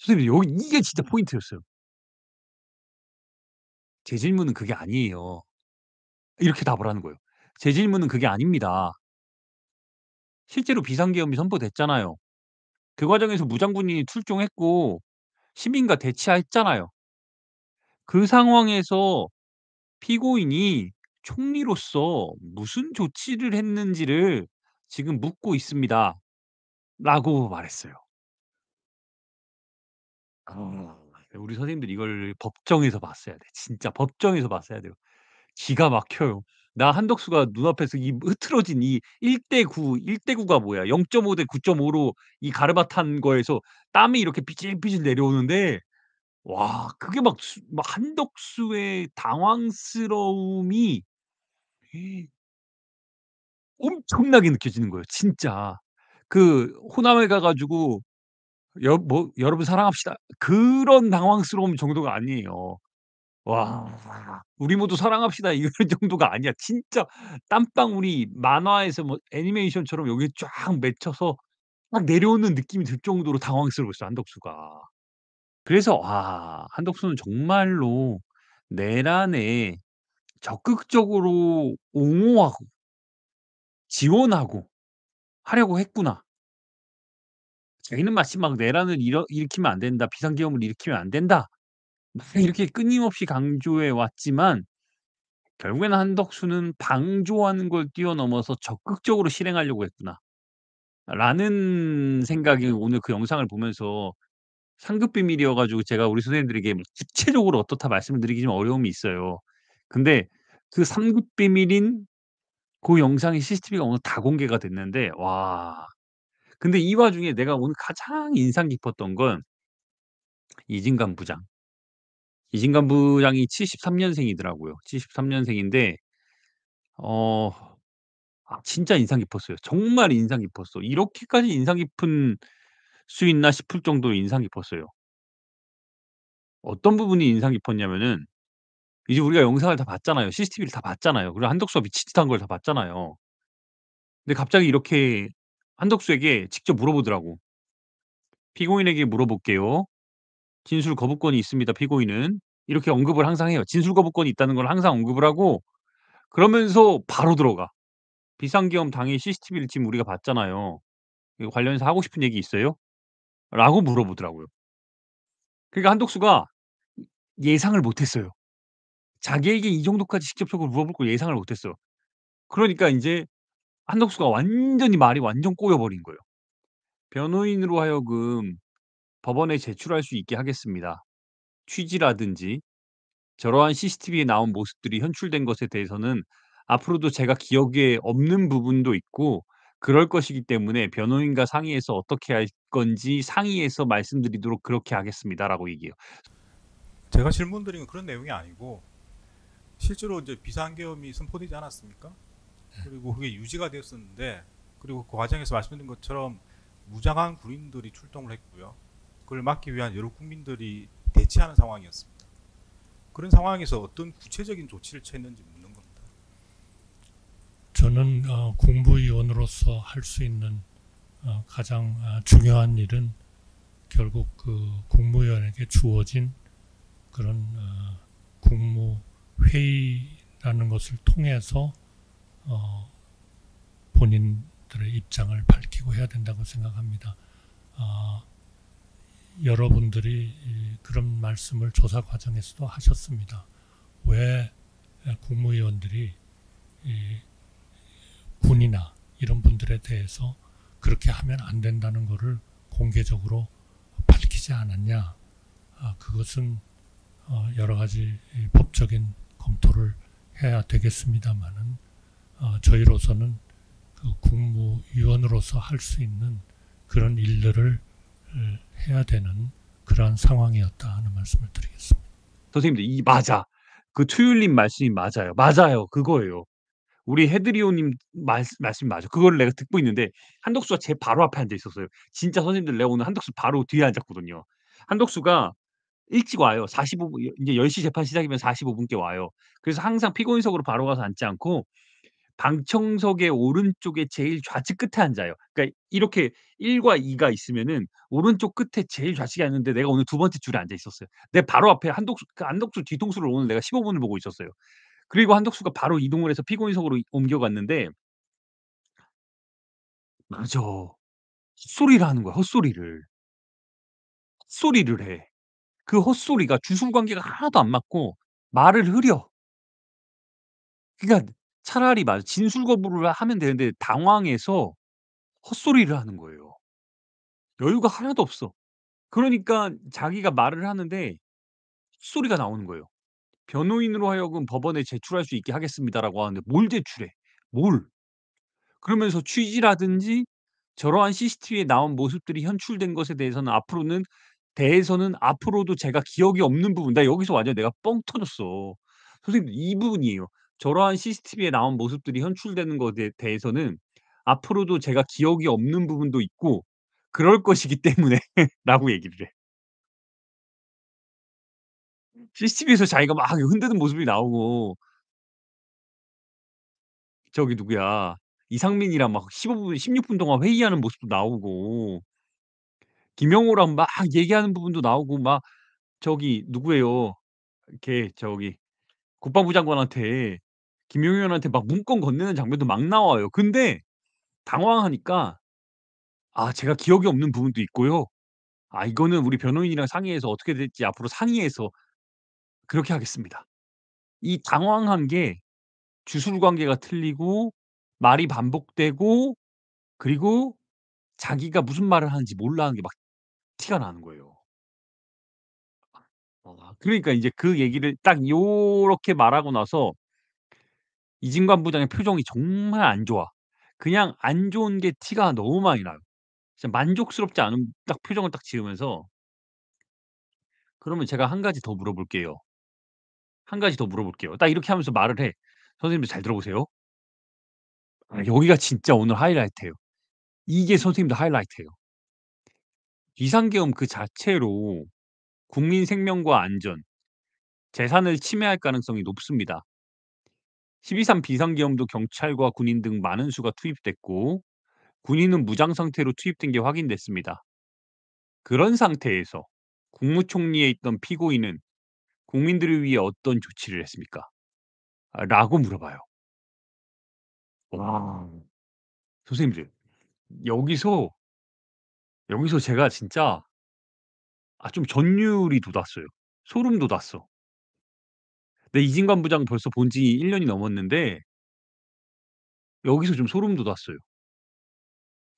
선생님 여기 이게 진짜 포인트였어요. 제 질문은 그게 아니에요. 이렇게 답을 하는 거예요. 제 질문은 그게 아닙니다. 실제로 비상계엄이 선포됐잖아요. 그 과정에서 무장군인이 출동했고 시민과 대치했잖아요. 그 상황에서 피고인이 총리로서 무슨 조치를 했는지를 지금 묻고 있습니다."라고 말했어요. 아. 우리 선생님들이 이걸 법정에서 봤어야 돼. 진짜 법정에서 봤어야 돼요. 기가 막혀요. 나 한덕수가 눈앞에서 이 흐트러진 이 1대 9, 1대 9가 뭐야 0.5대 9.5로 이 가르마 탄 거에서 땀이 이렇게 삐질삐질 내려오는데 와 그게 막 한덕수의 당황스러움이 엄청나게 느껴지는 거예요 진짜. 그 호남에 가 가지고 "여러분 사랑합시다." 그런 당황스러움 정도가 아니에요. 와. "우리 모두 사랑합시다." 이런 정도가 아니야. 진짜 땀방울이 만화에서 뭐 애니메이션처럼 여기에 쫙 맺혀서 막 내려오는 느낌이 들 정도로 당황스러웠어요 한덕수가. 그래서 한덕수는 정말로 내란에 적극적으로 옹호하고 지원하고 하려고 했구나. 자기는 마치 막 "내란을 일으키면 안 된다. 비상계엄을 일으키면 안 된다." 막 이렇게 끊임없이 강조해 왔지만 결국에는 한덕수는 '방조하는 걸 뛰어넘어서 적극적으로 실행하려고 했구나.'라는 생각이 오늘 그 영상을 보면서 상급 비밀이어 가지고 제가 우리 선생님들에게 뭐 구체적으로 어떻다 말씀을 드리기 좀 어려움이 있어요. 근데 그 상급 비밀인 고 영상의 CCTV가 오늘 다 공개가 됐는데 와 근데 이 와중에 내가 오늘 가장 인상 깊었던 건 이진관 부장. 이진관 부장이 73 년생이더라고요. 73 년생인데 어 진짜 인상 깊었어요. 정말 인상 깊었어. 이렇게까지 인상 깊은 수 있나 싶을 정도로 인상 깊었어요. 어떤 부분이 인상 깊었냐면은 이제 우리가 영상을 다 봤잖아요. CCTV를 다 봤잖아요. 그리고 한덕수가 미친짓한 걸 다 봤잖아요. 근데 갑자기 이렇게 한덕수에게 직접 물어보더라고. "피고인에게 물어볼게요. 진술 거부권이 있습니다, 피고인은." 이렇게 언급을 항상 해요. 진술 거부권이 있다는 걸 항상 언급을 하고 그러면서 바로 들어가. "비상계엄 당일 CCTV를 지금 우리가 봤잖아요. 이거 관련해서 하고 싶은 얘기 있어요?" 라고 물어보더라고요. 그러니까 한독수가 예상을 못 했어요. 자기에게 이 정도까지 직접적으로 물어볼 걸 예상을 못 했어요. 그러니까 인제 한덕수가 완전히 말이 완전 꼬여 버린 거예요. "변호인으로 하여금 법원에 제출할 수 있게 하겠습니다. 취지라든지 저러한 CCTV에 나온 모습들이 현출된 것에 대해서는 앞으로도 제가 기억에 없는 부분도 있고 그럴 것이기 때문에 변호인과 상의해서 어떻게 할 건지 상의해서 말씀드리도록 그렇게 하겠습니다."라고 얘기해요. 제가 질문드린 건 그런 내용이 아니고 실제로 이제 비상계엄이 선포되지 않았습니까? 그리고 그게 유지가 되었었는데 그리고 그 과정에서 말씀드린 것처럼 무장한 군인들이 출동을 했고요. 그걸 막기 위한 여러 국민들이 대치하는 상황이었습니다. 그런 상황에서 어떤 구체적인 조치를 취했는지 묻는 겁니다. 저는 공부위원으로서 할 수 있는 가장 중요한 일은 결국 그 국무위원에게 주어진 그런 국무회의라는 것을 통해서 본인들의 입장을 밝히고 해야 된다고 생각합니다. 여러분들이 그런 말씀을 조사 과정에서도 하셨습니다. 왜 국무위원들이 군이나 이런 분들에 대해서 그렇게 하면 안 된다는 것을 공개적으로 밝히지 않았냐. 그것은 여러 가지 법적인 검토를 해야 되겠습니다만은 저희로서는 그 국무위원으로서 할 수 있는 그런 일들을 해야 되는 그러한 상황이었다 하는 말씀을 드리겠습니다. 선생님들 맞아. 그 투율님 말씀이 맞아요. 맞아요. 그거예요. 우리 헤드리오님 말씀이 맞아. 그거를 내가 듣고 있는데 한덕수가 제 바로 앞에 앉아 있었어요. 진짜 선생님들 내가 오늘 한덕수 바로 뒤에 앉았거든요. 한덕수가 일찍 와요. 45분 인제 10시 재판 시작이면 45 분께 와요. 그래서 항상 피고인석으로 바로 가서 앉지 않고 방청석의 오른쪽에 제일 좌측 끝에 앉아요. 그러니까 이렇게 1과 2가 있으면은 오른쪽 끝에 제일 좌측에 앉는데 내가 오늘 두 번째 줄에 앉아 있었어요. 내 바로 앞에 한덕수 뒤통수를 오늘 내가 15 분을 보고 있었어요. 그리고 한덕수가 바로 이동을 해서 피고인석으로 옮겨갔는데 맞아. 헛소리를 하는 거야, 헛소리를. 헛소리를 해. 그 헛소리가 주술 관계가 하나도 안 맞고 말을 흐려. 그러니까 차라리 진술 거부를 하면 되는데 당황해서 헛소리를 하는 거예요. 여유가 하나도 없어. 그러니까 자기가 말을 하는데 헛소리가 나오는 거예요. "변호인으로 하여금 법원에 제출할 수 있게 하겠습니다."라고 하는데 뭘 제출해? 뭘? 그러면서 취지라든지 저러한 CCTV에 나온 모습들이 현출된 것에 대해서는 앞으로도 제가 기억이 없는 부분 나 여기서 완전 내가 뻥 터졌어. 선생님 이 부분이에요. "저러한 CCTV에 나온 모습들이 현출되는 것에 대해서는 앞으로도 제가 기억이 없는 부분도 있고 그럴 것이기 때문에" 라고 얘기를 해. CCTV에서 자기가 막 흔드는 모습이 나오고 저기 누구야 이상민이랑 막 15 분 16분 동안 회의하는 모습도 나오고 김영호랑 막 얘기하는 부분도 나오고 막 저기 누구예요. 걔 저기 국방부 장관한테 김용현한테 막 문건 건네는 장면도 막 나와요. 근데 당황하니까 "아 제가 기억이 없는 부분도 있고요. 아 이거는 우리 변호인이랑 상의해서 어떻게 될지 앞으로 상의해서 그렇게 하겠습니다." 이 당황한 게 주술 관계가 틀리고 말이 반복되고 그리고 자기가 무슨 말을 하는지 몰라 하는 게 막 티가 나는 거예요. 그러니까 인제 그 얘기를 딱 요렇게 말하고 나서 이진관 부장의 표정이 정말 안 좋아. 그냥 안 좋은 게 티가 너무 많이 나요. 진짜 만족스럽지 않은 딱 표정을 딱 지으면서 "그러면 제가 한 가지 더 물어볼게요. 한 가지 더 물어볼게요." 딱 이렇게 하면서 말을 해. 선생님들 잘 들어보세요. 여기가 진짜 오늘 하이라이트예요. 이게 선생님들 하이라이트예요. 비상계엄 그 자체로 국민 생명과 안전, 재산을 침해할 가능성이 높습니다. 12.3 비상계엄도 경찰과 군인 등 많은 수가 투입됐고 군인은 무장 상태로 투입된 게 확인됐습니다. 그런 상태에서 국무총리에 있던 피고인은 국민들을 위해 어떤 조치를 했습니까? 라고 물어봐요. 와. 선생님들 여기서, 여기서 제가 진짜 좀 전율이 돋았어요. 소름 돋았어. 내 이진관 부장 벌써 본지 1 년이 넘었는데 여기서 좀 소름 돋았어요.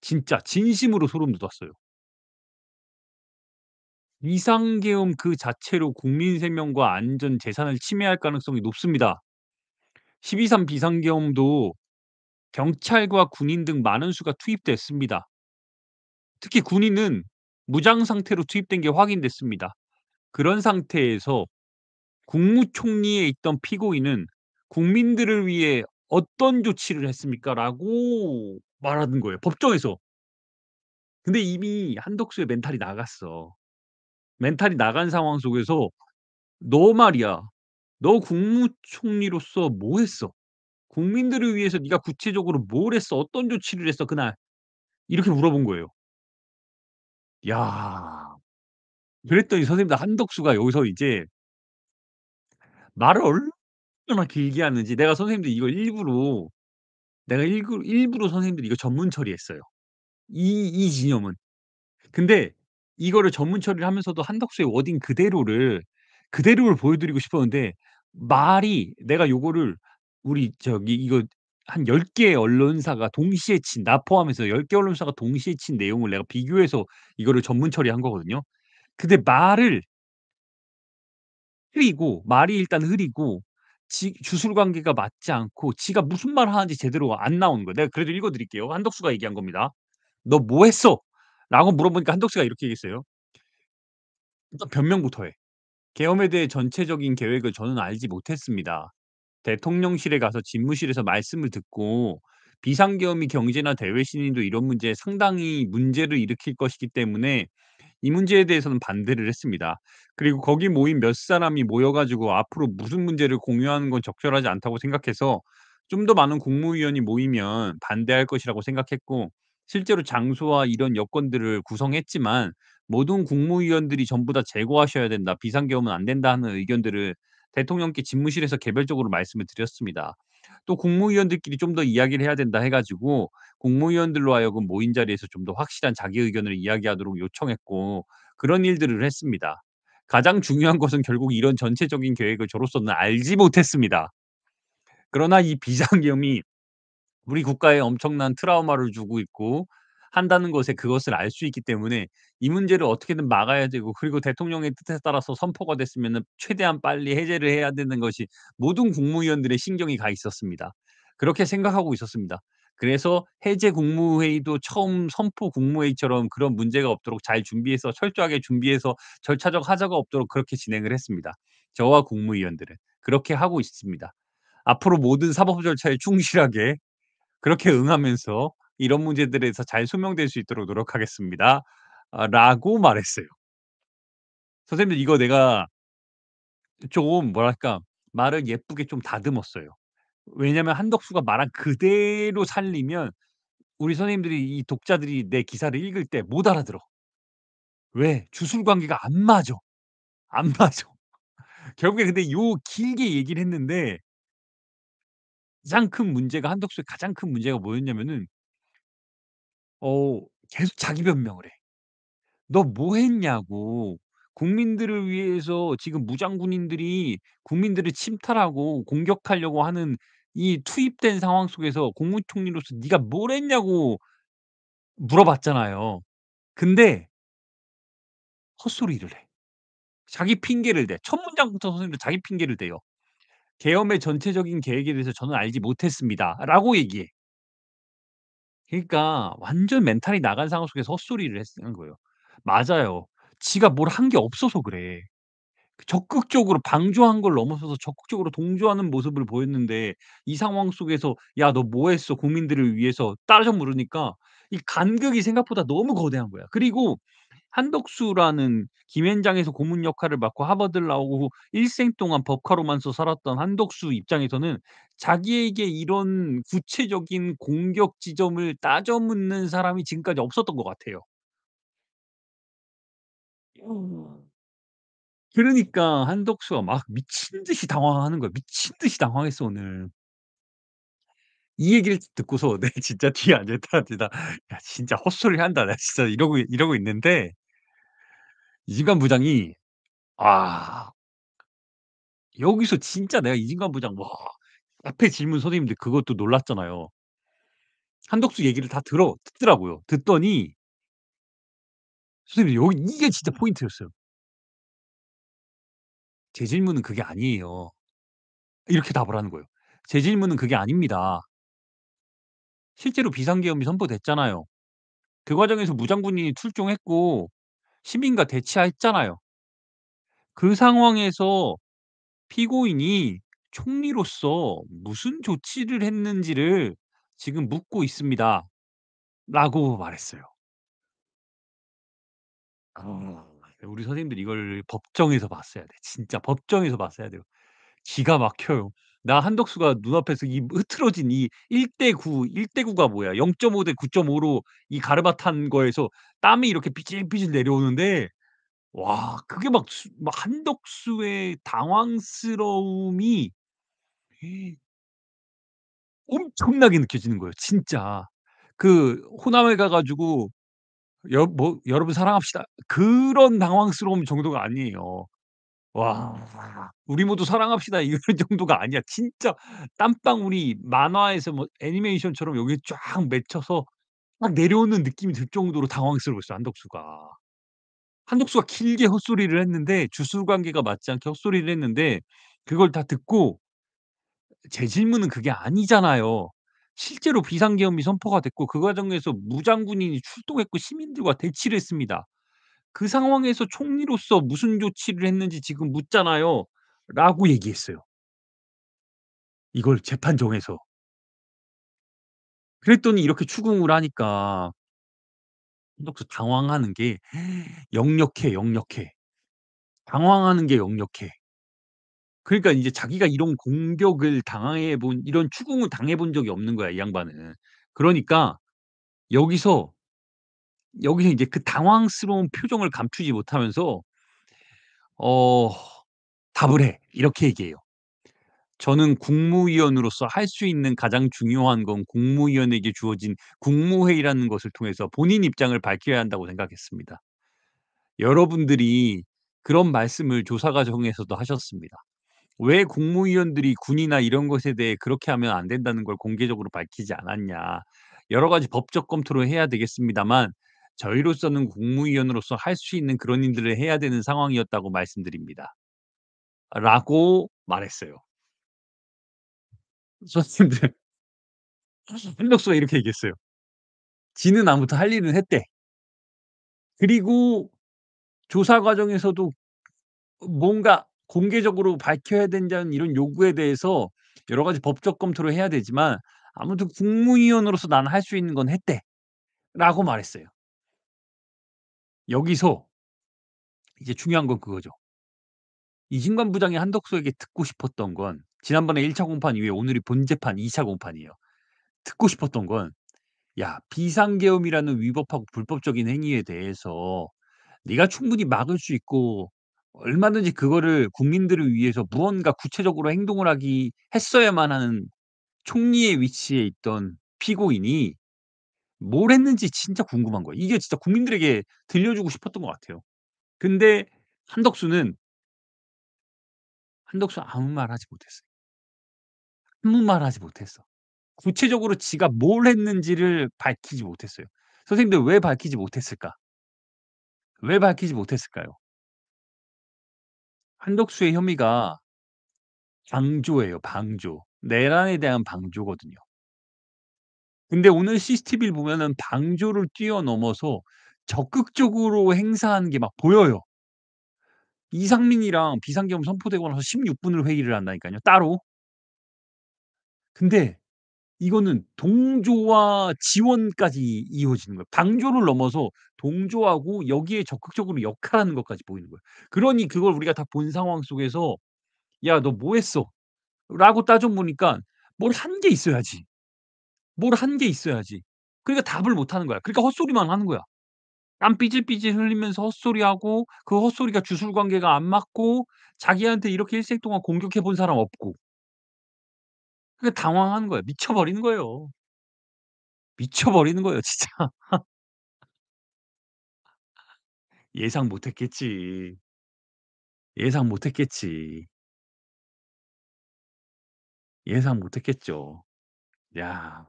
진짜 진심으로 소름 돋았어요. 비상계엄 그 자체로 국민 생명과 안전, 재산을 침해할 가능성이 높습니다. 12.3 비상계엄도 경찰과 군인 등 많은 수가 투입됐습니다. 특히 군인은 무장 상태로 투입된 게 확인됐습니다. 그런 상태에서 국무총리에 있던 피고인은 "국민들을 위해 어떤 조치를 했습니까?"라고 말하는 거예요, 법정에서. 근데 이미 한덕수의 멘탈이 나갔어. 멘탈이 나간 상황 속에서 "너 말이야. 너 국무총리로서 뭐 했어? 국민들을 위해서 네가 구체적으로 뭘 했어? 어떤 조치를 했어 그날?" 이렇게 물어본 거예요. 야. 그랬더니 선생님들 한덕수가 여기서 이제 말을 얼마나 길게 하는지 내가 선생님들 이걸 일부러 선생님들 이거 전문 처리했어요. 이 지점은. 근데 이거를 전문 처리를 하면서도 한덕수의 워딩 그대로를 보여드리고 싶었는데 말이 내가 요거를 우리 저기 이거 한 10 개의 언론사가 동시에 친 나 포함해서 10개 언론사가 동시에 친 내용을 내가 비교해서 이거를 전문 처리한 거거든요. 근데 말이 일단 흐리고 주술 관계가 맞지 않고 지가 무슨 말을 하는지 제대로 안 나오는 거예요. 내가 그래도 읽어 드릴게요. 한덕수가 얘기한 겁니다. "너 뭐 했어?" 라고 물어보니까 한덕수가 이렇게 얘기했어요. 일단 변명부터 해. "계엄에 대해 전체적인 계획을 저는 알지 못했습니다. 대통령실에 가서 집무실에서 말씀을 듣고 비상계엄이 경제나 대외 신인도 이런 문제에 상당히 문제를 일으킬 것이기 때문에 이 문제에 대해서는 반대를 했습니다. 그리고 거기 모인 몇 사람이 모여 가지고 앞으로 무슨 문제를 공유하는 건 적절하지 않다고 생각해서 좀 더 많은 국무위원이 모이면 반대할 것이라고 생각했고 실제로 장소와 이런 여건들을 구성했지만 "모든 국무위원들이 전부 다 제거하셔야 된다. 비상계엄은 안 된다." 하는 의견들을 대통령께 집무실에서 개별적으로 말씀을 드렸습니다. 또 "국무위원들끼리 좀 더 이야기를 해야 된다." 해 가지고 국무위원들로 하여금 모인 자리에서 좀 더 확실한 자기 의견을 이야기하도록 요청했고 그런 일들을 했습니다. 가장 중요한 것은 결국 이런 전체적인 계획을 저로서는 알지 못했습니다. 그러나 이 비상계엄이 우리 국가에 엄청난 트라우마를 주고 있고 한다는 것에 그것을 알 수 있기 때문에 이 문제를 어떻게든 막아야 되고 그리고 대통령의 뜻에 따라서 선포가 됐으면은 최대한 빨리 해제를 해야 되는 것이 모든 국무위원들의 신경이 가 있었습니다. 그렇게 생각하고 있었습니다. 그래서 해제 국무회의도 처음 선포 국무회의처럼 그런 문제가 없도록 잘 준비해서 철저하게 준비해서 절차적 하자가 없도록 그렇게 진행을 했습니다. 저와 국무위원들은. 그렇게 하고 있습니다. 앞으로 모든 사법 절차에 충실하게 그렇게 응하면서 "이런 문제들에 대해서 잘 소명될 수 있도록 노력하겠습니다." 라고 말했어요. 선생님들 이거 내가 좀 뭐랄까 말을 예쁘게 좀 다듬었어요. 왜냐면 한덕수가 말한 그대로 살리면 우리 선생님들이 이 독자들이 내 기사를 읽을 때 못 알아들어. 왜? 주술 관계가 안 맞아. 안 맞아. 결국에 근데 요 길게 얘기를 했는데 가장 큰 문제가 한덕수의 가장 큰 문제가 뭐였냐면은 어 계속 자기 변명을 해. "너 뭐 했냐."고. 국민들을 위해서 지금 무장군인들이 국민들을 침탈하고 공격하려고 하는 이 투입된 상황 속에서 국무총리로서 "네가 뭘 했냐."고 물어봤잖아요. 근데 헛소리를 해. 자기 핑계를 대. 첫 문장부터 선생님들 자기 핑계를 대요. "계엄의 전체적인 계획에 대해서 저는 알지 못했습니다."라고 얘기해. 그러니까 완전 멘탈이 나간 상황 속에서 헛소리를 했는 거예요. 맞아요. 지가 뭘 한 게 없어서 그래. 적극적으로 방조한 걸 넘어서서 적극적으로 동조하는 모습을 보였는데 이 상황 속에서 "야 너 뭐 했어 국민들을 위해서?" 따져 물으니까 이 간극이 생각보다 너무 거대한 거야. 그리고 한덕수라는 김앤장에서 고문 역할을 맡고 하버드를 나오고 일생 동안 법카로만서 살았던 한덕수 입장에서는 자기에게 이런 구체적인 공격 지점을 따져 묻는 사람이 지금까지 없었던 것 같아요. 그러니까 한덕수가 막 미친 듯이 당황하는 거야. 미친 듯이 당황했어 오늘. 이 얘기를 듣고서 내가 진짜 뒤에 앉아 있다 '야 진짜 헛소리를 한다.' 내가 진짜 이러고 있는데 이진관 부장이 아 여기서 진짜 내가 이진관 부장 와 앞에 질문 선생님들 그것도 놀랐잖아요. 한덕수 얘기를 다 듣더라고요. 듣더니 선생님 여기 이게 진짜 포인트였어요. "제 질문은 그게 아니에요." 이렇게 답을 하는 거예요. "제 질문은 그게 아닙니다. 실제로 비상계엄이 선포됐잖아요. 그 과정에서 무장군인이 출동했고 시민과 대치했잖아요. 그 상황에서 피고인이 총리로서 무슨 조치를 했는지를 지금 묻고 있습니다."라고 말했어요. 우리 선생님들 이걸 법정에서 봤어야 돼. 진짜 법정에서 봤어야 돼요. 기가 막혀요. 나 한덕수가 눈앞에서 이 흐트러진 이 1대 9, 1대 9가 뭐야 0.5대 9.5로 이 가르마탄 거에서 땀이 이렇게 삐질삐질 내려오는데 와 그게 막 한덕수의 당황스러움이 엄청나게 느껴지는 거예요 진짜. 그 호남에 가 가지고 "여러분 사랑합시다." 그런 당황스러움 정도가 아니에요. 와. "우리 모두 사랑합시다." 이런 정도가 아니야. 진짜 땀방울이 만화에서 뭐 애니메이션처럼 여기에 쫙 맺혀서 막 내려오는 느낌이 들 정도로 당황스러웠어요 한덕수가. 한덕수가 길게 헛소리를 했는데 주술 관계가 맞지 않게 헛소리를 했는데 그걸 다 듣고 제 질문은 그게 아니잖아요. 실제로 비상계엄이 선포가 됐고 그 과정에서 무장군인이 출동했고 시민들과 대치를 했습니다. 그 상황에서 총리로서 무슨 조치를 했는지 지금 묻잖아요. 라고 얘기했어요. 이걸 재판정에서. 그랬더니 이렇게 추궁을 하니까 한덕수 당황하는 게 역력해, 역력해. 당황하는 게 역력해. 그러니까 인제 자기가 이런 공격을 당해 본 이런 추궁을 당해 본 적이 없는 거야 이 양반은. 그러니까 여기서 여기서 이제 그 당황스러운 표정을 감추지 못하면서 어 답을 해. 이렇게 얘기해요. "저는 국무위원으로서 할 수 있는 가장 중요한 건 국무위원에게 주어진 국무회의라는 것을 통해서 본인 입장을 밝혀야 한다고 생각했습니다. 여러분들이 그런 말씀을 조사 과정에서도 하셨습니다. 왜 국무위원들이 군이나 이런 것에 대해 그렇게 하면 안 된다는 걸 공개적으로 밝히지 않았냐. 여러 가지 법적 검토를 해야 되겠습니다만 저희로서는 국무위원으로서 할 수 있는 그런 일들을 해야 되는 상황이었다고 말씀드립니다." 라고 말했어요. 선생님들 한덕수가 이렇게 얘기했어요. "지는 아무튼 할 일은 했대." 그리고 조사 과정에서도 뭔가 공개적으로 밝혀야 된다는 이런 요구에 대해서 여러 가지 법적 검토를 해야 되지만 아무튼 "국무위원으로서 나는 할 수 있는 건 했대."라고 말했어요. 여기서 이제 중요한 건 그거죠. 이진관 부장이 한덕수에게 듣고 싶었던 건 지난번에 1차 공판 이후에 오늘이 본재판 2차 공판이에요. 듣고 싶었던 건 "야 비상계엄이라는 위법하고 불법적인 행위에 대해서 네가 충분히 막을 수 있고 얼마든지 그거를 국민들을 위해서 무언가 구체적으로 행동을 하기 했어야만 하는 총리의 위치에 있던 피고인이 뭘 했는지 진짜 궁금한 거예요. 이게 진짜 국민들에게 들려주고 싶었던 것 같아요. 근데 한덕수는 한덕수는 아무 말 하지 못했어요. 아무 말 하지 못했어. 구체적으로 지가 뭘 했는지를 밝히지 못했어요. 선생님들 왜 밝히지 못했을까? 왜 밝히지 못했을까요? 한덕수의 혐의가 방조예요, 방조. 내란에 대한 방조거든요. 근데 오늘 CCTV를 보면은 방조를 뛰어넘어서 적극적으로 행사하는 게 막 보여요. 이상민이랑 비상계엄 선포되고 나서 16 분을 회의를 한다니깐요, 따로. 근데 이거는 동조와 지원까지 이어지는 거예요. 방조를 넘어서 동조하고 여기에 적극적으로 역할하는 것까지 보이는 거예요. 그러니 그걸 우리가 다 본 상황 속에서 "야 너 뭐 했어?" 라고 따져 보니까 뭘 한 게 있어야지. 뭘 한 게 있어야지. 그러니까 답을 못 하는 거야. 그러니까 헛소리만 하는 거야. 땀 삐질삐질 흘리면서 헛소리하고 그 헛소리가 주술 관계가 안 맞고 자기한테 이렇게 일생 동안 공격해 본 사람 없고. 그러니까 당황하는 거야. 미쳐 버리는 거예요. 미쳐 버리는 거예요 진짜. 예상 못 했겠지. 예상 못 했겠지. 예상 못 했겠죠. 야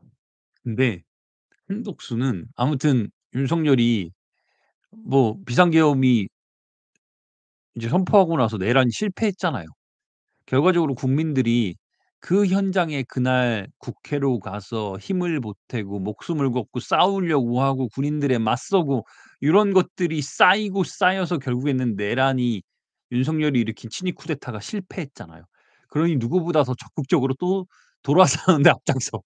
근데 한독수는 아무튼 윤석열이 뭐 비상계엄이 이제 선포하고 나서 내란이 실패했잖아요. 결과적으로 국민들이 그 현장에 그날 국회로 가서 힘을 보태고 목숨을 걸고 싸우려고 하고 군인들에 맞서고 이런 것들이 쌓이고 쌓여서 결국에는 내란이 윤석열이 일으킨 친위 쿠데타가 실패했잖아요. 그러니 누구보다 더 적극적으로 또 돌아서는 데 앞장서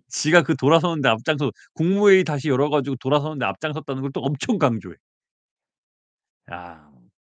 지가 그 돌아서는 데 앞장서 국무회의 다시 열어 가지고 돌아서는 데 앞장섰다는 걸 또 엄청 강조해. 야.